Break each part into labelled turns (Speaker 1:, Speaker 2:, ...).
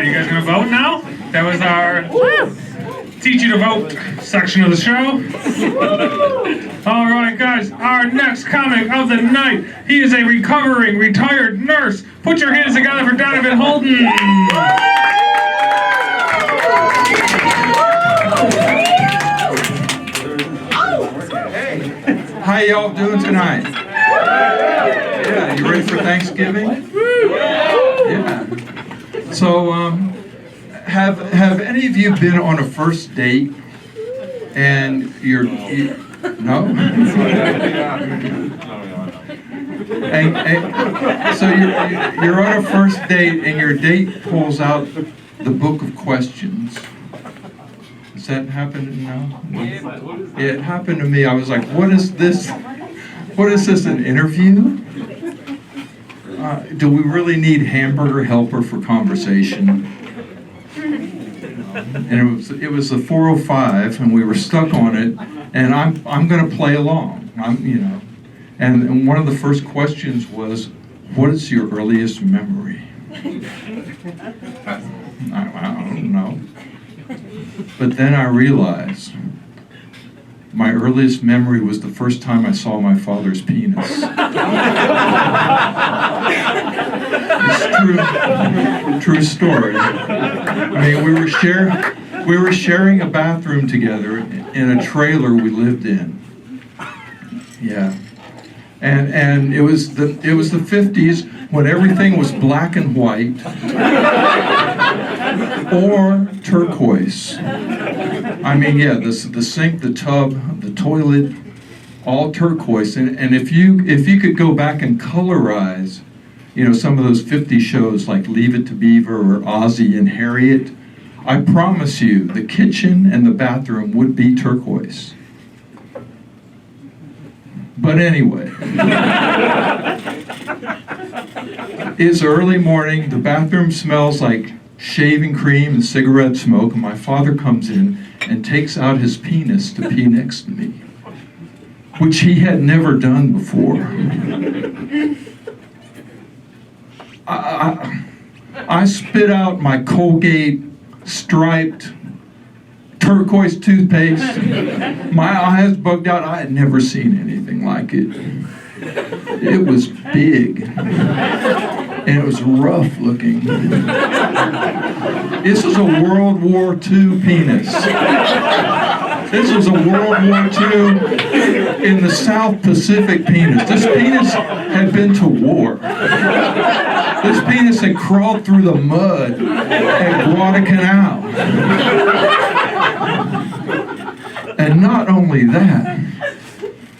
Speaker 1: you guys gonna vote now? That was our teach you to vote section of the show. All right, guys, our next comic of the night. He is a recovering retired nurse. Put your hands together for Donovan Holden.
Speaker 2: How y'all doing tonight? Yeah, you ready for Thanksgiving? Yeah. So, have any of you been on a first date and no? So you're on a first date and your date pulls out the book of questions. Does that happen now? Yeah, it happened to me. I was like, what is this? What is this, an interview? Do we really need hamburger helper for conversation? And it was the 405, and we were stuck on it, and I'm going to play along. And one of the first questions was, what is your earliest memory? I don't know. But then I realized my earliest memory was the first time I saw my father's penis. It's true story. I mean, we were sharing a bathroom together in a trailer we lived in. Yeah. And it was the 50s when everything was black and white or turquoise. I mean, yeah, the sink, the tub, the toilet, all turquoise. And if you could go back and colorize, some of those 50 shows like Leave It to Beaver or Ozzie and Harriet, I promise you, the kitchen and the bathroom would be turquoise. But anyway, it's early morning, the bathroom smells like shaving cream and cigarette smoke, and my father comes in and takes out his penis to pee next to me, which he had never done before. I spit out my Colgate striped turquoise toothpaste. My eyes bugged out. I had never seen anything like it. It was big. And it was rough looking. This is a World War II penis. This was a World War II in the South Pacific penis. This penis had been to war. This penis had crawled through the mud at Guadalcanal. And not only that,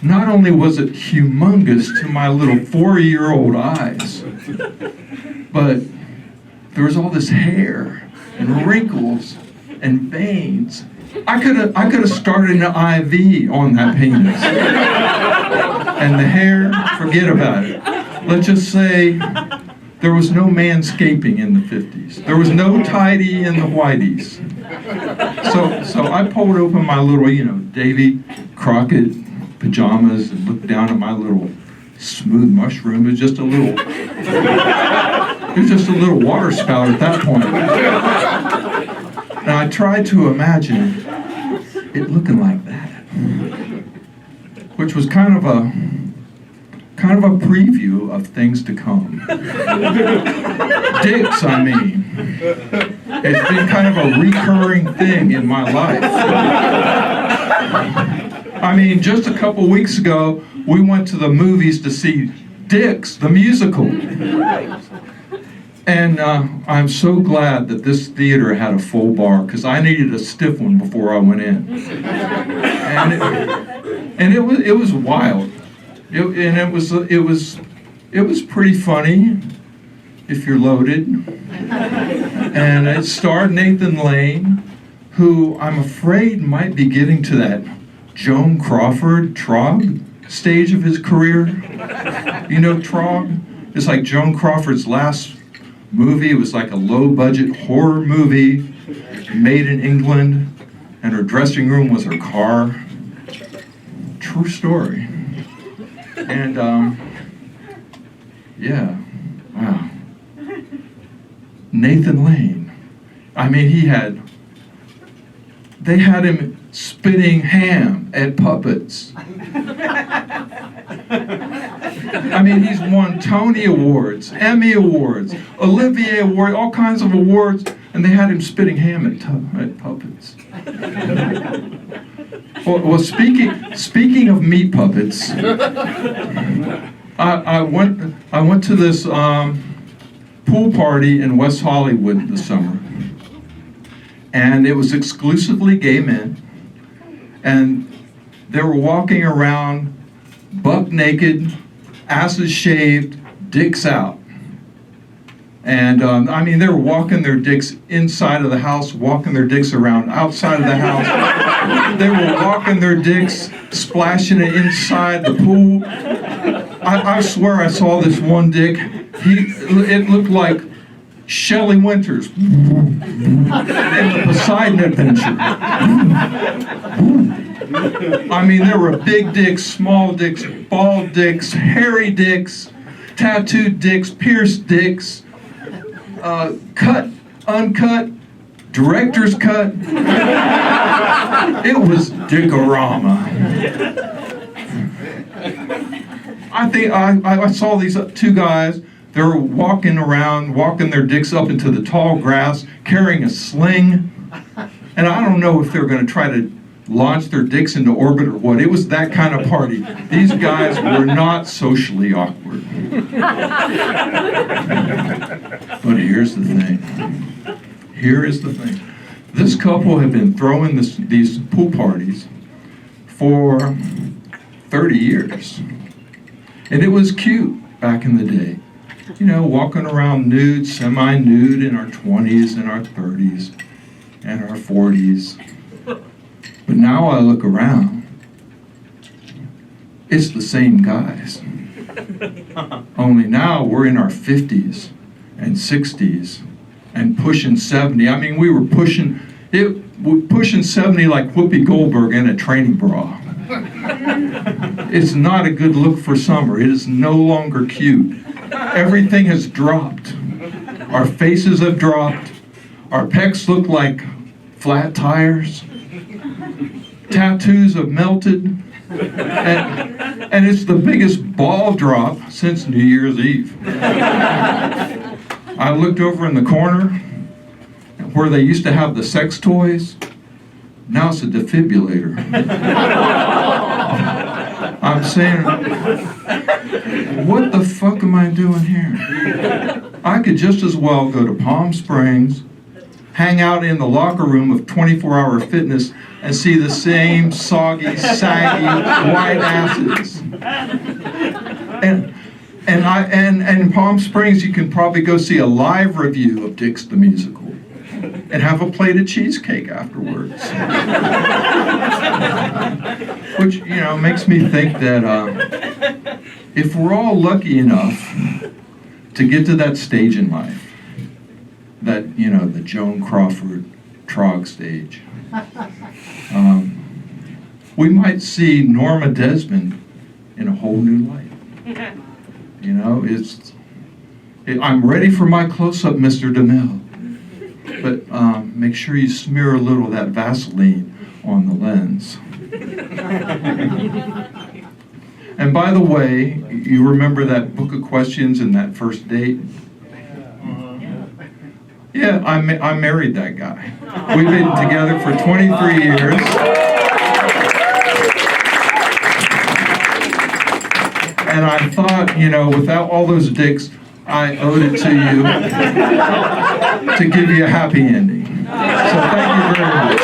Speaker 2: not only was it humongous to my little 4-year-old eyes, but there was all this hair and wrinkles and veins. I could have started an IV on that penis. And the hair, forget about it. Let's just say there was no manscaping in the 50s. There was no tidy in the whiteys. So I pulled open my little, Davy Crockett pajamas and looked down at my little smooth mushroom. It was just a little water spout at that point. And I tried to imagine it looking like that, which was kind of a preview of things to come. Dicks, I mean. It's been kind of a recurring thing in my life. I mean, just a couple weeks ago, we went to the movies to see Dicks, the musical. And I'm so glad that this theater had a full bar, because I needed a stiff one before I went in. And it was wild. It was pretty funny if you're loaded. And it starred Nathan Lane, who I'm afraid might be getting to that Joan Crawford Trog stage of his career. You know Trog? It's like Joan Crawford's last movie. It was like a low-budget horror movie made in England, and her dressing room was her car. True story. And yeah, wow. Nathan Lane. I mean, they had him spitting ham at puppets. I mean, he's won Tony Awards, Emmy Awards, Olivier Award, all kinds of awards, and they had him spitting ham at puppets. Well, speaking of meat puppets, I went to this pool party in West Hollywood this summer, and it was exclusively gay men, and they were walking around buck naked, asses shaved, dicks out. And I mean, they were walking their dicks inside of the house, walking their dicks around outside of the house. They were walking their dicks, splashing it inside the pool. I swear I saw this one dick. It looked like Shelley Winters in the Poseidon Adventure. I mean, there were big dicks, small dicks, bald dicks, hairy dicks, tattooed dicks, pierced dicks, cut, uncut, director's cut. It was dickorama. I think I saw these two guys. They were walking around, walking their dicks up into the tall grass, carrying a sling. And I don't know if they were going to try to launch their dicks into orbit or what. It was that kind of party. These guys were not socially awkward. But here's the thing. Here is the thing. This couple had been throwing these pool parties for 30 years. And it was cute back in the day. You know, walking around nude, semi-nude in our 20s and our 30s and our 40s. But now I look around, it's the same guys. Only now we're in our 50s and 60s and pushing 70. I mean, we were pushing 70 like Whoopi Goldberg in a training bra. It's not a good look for summer. It is no longer cute. Everything has dropped. Our faces have dropped. Our pecs look like flat tires. Tattoos have melted. And it's the biggest ball drop since New Year's Eve. I looked over in the corner where they used to have the sex toys. Now it's a defibrillator. I'm saying, what the fuck am I doing here? I could just as well go to Palm Springs, hang out in the locker room of 24-Hour Fitness, and see the same soggy, saggy, white asses. And in Palm Springs, you can probably go see a live review of Dick's the Musical and have a plate of cheesecake afterwards. Which, you know, makes me think that if we're all lucky enough to get to that stage in life, that, you know, the Joan Crawford Trog stage, we might see Norma Desmond in a whole new light. You know, I'm ready for my close-up, Mr. DeMille. But make sure you smear a little of that Vaseline on the lens. And by the way, you remember that book of questions in that first date? Yeah, I married that guy. We've been together for 23 years. And I thought, you know, without all those dicks, I owed it to you to give you a happy ending. So thank you very much.